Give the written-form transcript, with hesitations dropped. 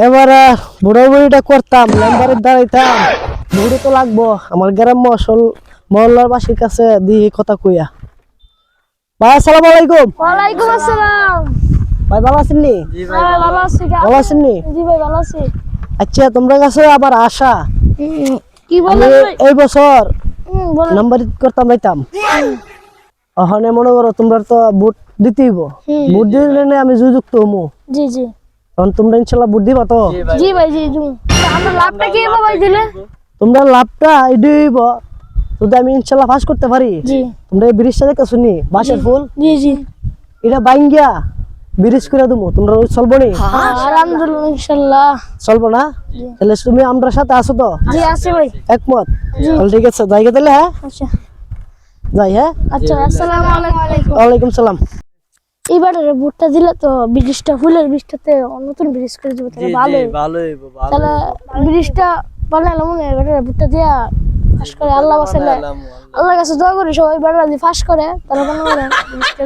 এবারে বুড়ো বুড়িটা করতাম, লেম্বারে দাঁড়াইতাম, বুড়ি তো লাগবো। আমার গ্রাম্য মহল্লার বাসীর কাছে দিয়ে কথা কইয়া। ভাই আসসালামু আলাইকুম। ওয়ালাইকুম আসসালাম। ভাই ভালো আছেন নি? হ্যাঁ ভালো আছি। ভালো আছেন নি? জি ভাই ভালো আছি। আচ্ছা, তোমরা কাছে আবার আশা কি আমি বলেন ভাই? এই বছর বলেন। নাম্বার করতাম যাইতাম। ওখানে মনে করো তোমরা তো ভোট দিতেইব, ভোট দিলে আমি যুযুক্ত হমু। জি জি তখন তোমরা ইনশাল্লাহ ভোট দিবা তো? জি ভাই জি জি। আমরা লাভটা কি হবে ভাই দিলে? তোমরা লাভটা এডি হইব যদি আমি ইনশাল্লাহ পাস করতে পারি। জি তোমরা এই ব্রিজটা দেখতে শুনি, বাঁশের ফুল, জি জি। এটা বাইঙ্গিয়া ব্রিজ করে দেবো। তোমরা চলবো নি? আলহামদুলিল্লাহ ইনশাআল্লাহ। চলবো না? তাহলে তুমি আমার সাথে আসো তো? জি আছি ভাই। একমত? তাহলে ঠিক আছে, যাই তাহলে। হ্যাঁ আচ্ছা যাই। হ্যাঁ, আচ্ছা আসসালামু আলাইকুম। ওয়ালাইকুম সালাম। এইবারে ভোটটা দিলে তো ব্রিজটা ফুলের ব্রিজটাতে নতুন ব্রিজ করে দেবো, তাহলে ভালো তাহলে ব্রিজটা বানালাম মনে হয়। এবারে ভোটটা দিয়া ফাঁস করে আল্লাহ বাঁচালে আল্লাহর কাছে দোয়া করি সবাই বেড়া দিয়ে ফাঁস করে তারা বানাবে ব্রিজটা।